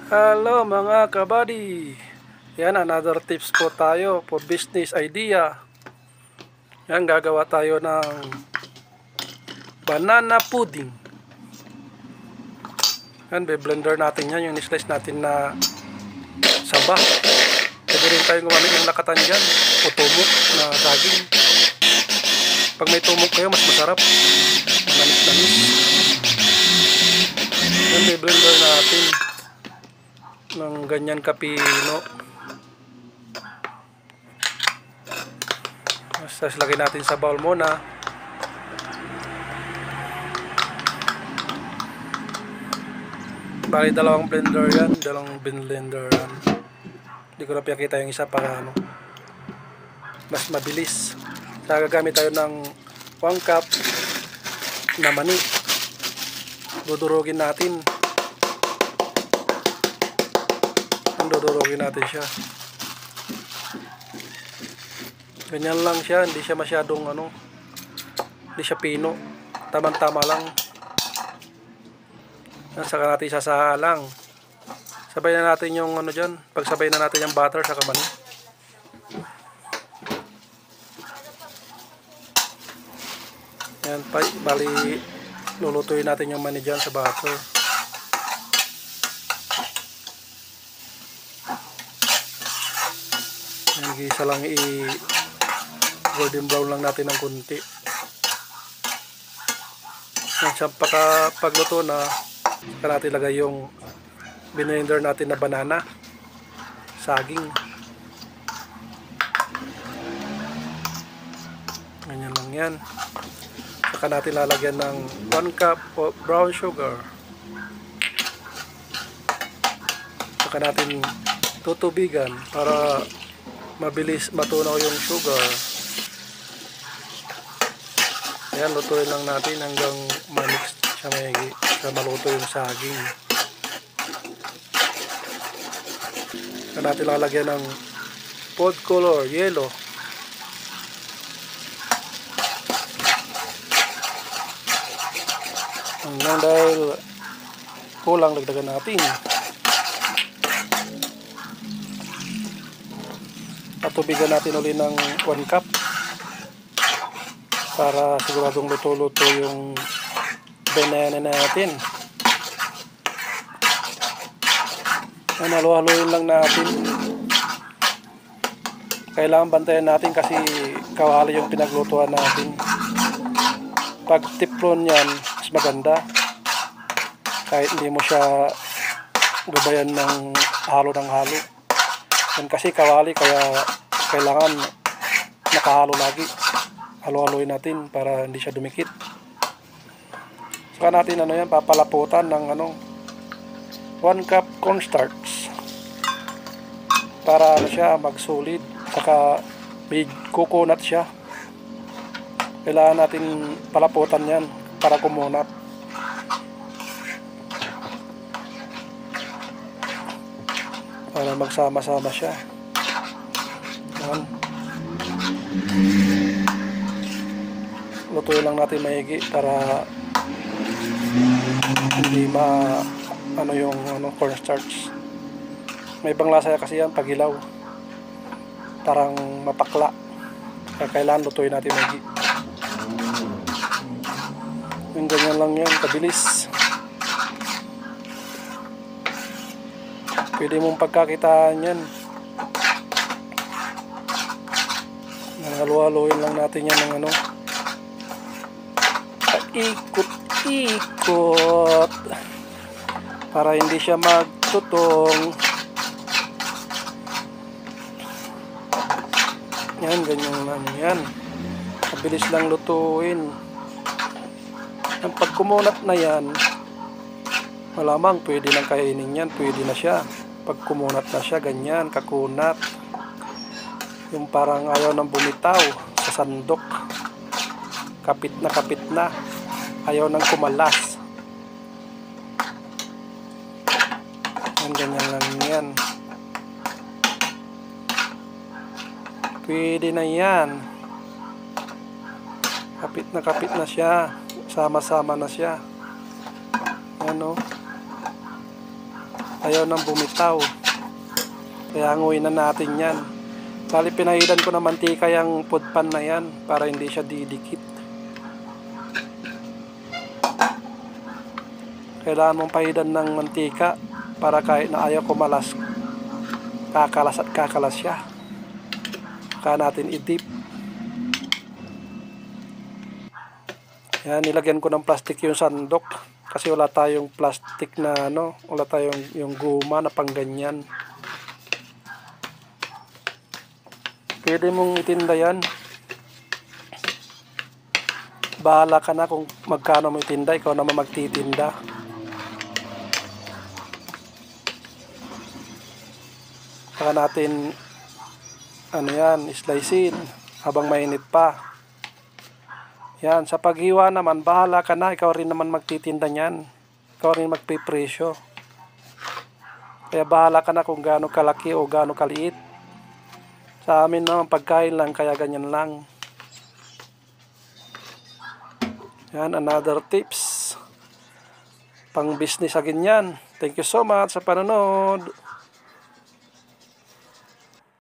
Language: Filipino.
Hello mga kabady. Yan, another tips po tayo for business idea. Yan, gagawa tayo ng banana pudding. Yan, be-blender natin yan, yung ni-slice natin na saba. Pwede rin tayong gumamit ng lakatan dyan o tumok na saging. Pag may tumok kayo, mas masarap. Manis-manis. Yan, be-blender natin ng ganyan kapino. Tapos lagay natin sa bowl muna. Bali dalawang blender yan, hindi ko na pinakita yung isa para mas mabilis. Kaya gagamit tayo ng 1 cup na mani. Dudurugin natin siya. Ganyan lang siya, hindi siya masyadong hindi siya pino. Tamang-tama lang. Saka natin isasalang. Sabay na natin yung dyan. Pagsabay na natin yung butter sa mani. Yan, bali lulutuin natin yung mani dyan sa butter. Isa lang golden brown lang natin ng kunti. Yan, pagluto na, saka natin lagay yung binender natin na banana, saging. Ganyan lang yan. Saka natin lalagyan ng 1 cup of brown sugar. Saka natin tutubigan para mabilis matunaw yung sugar. Ayan, lutuin lang natin hanggang ma-mix siya maigi, para maluto yung saging. Saka natin lalagyan ng food color, yellow. Hanggang dahil kulang, dagdagan natin. Patubigan natin ulit ng 1 cup para siguradong luto-luto yung banana natin. Halo-haloin lang natin. Kailangan bantayan natin kasi kawali yung pinaglutuan natin. Pag teflon yan, mas maganda. Kahit hindi mo siya gabayan ng halo. Kasi kawali, kaya kailangan nakahalo lagi. Halo-haloin natin para hindi siya dumikit. Saka natin papalaputan ng 1 cup cornstarch para siya magsolid. Saka may coconut siya. Kailangan natin palaputan yan para kumunat. Para magsama-sama siya. Yan. Lutuin lang natin maigi para hindi yung cornstarch. May ibang lasa kasi yan pag hilaw. Parang mapakla. Kaya kailangan lutuin natin maigi. Yung ganyan lang yan, kabilis. Pwede mong pagkakitaan yan. Halo-haloin lang natin yan ng paikot-ikot para hindi siya magtutong. Yan, ganyan lang yan. Mabilis lang lutuin. Ang pagkumunat na yan, malamang pwede nang kainin yan. Pwede na siya. Pag kumunat na siya, ganyan, kakunat. Yung parang ayaw nang bumitaw sa sandok. Kapit na. Ayaw nang kumalas. Yan, ganyan lang yan. Pwede na yan. Kapit na siya. Sama-sama na siya. Ano? Ayaw nang bumitaw. Kaya hanguin na natin yan. Bali pinahidan ko ng mantika yung food pan na yan para hindi siya didikit. Kailangan mong pahidan ng mantika para kahit na ayaw kumalas, kakalas at kakalas siya. Saka natin i-dip. Yan, nilagyan ko ng plastic yung sandok kasi wala tayong plastic na wala tayong yung guma na pangganyan. Pwede mong itinda yan. Bahala ka na kung magkano mo itinda, ikaw naman magtitinda. Saka natin slicein habang mainit pa. Yan, sa paghiwa naman, bahala ka na, ikaw rin naman magtitinda niyan. Ikaw rin magpipresyo. Kaya bahala ka na kung gaano kalaki o gaano kaliit. Sa amin naman pagkain lang, kaya ganyan lang. Yan, another tips. Pang business agad yan. Thank you so much sa panonood.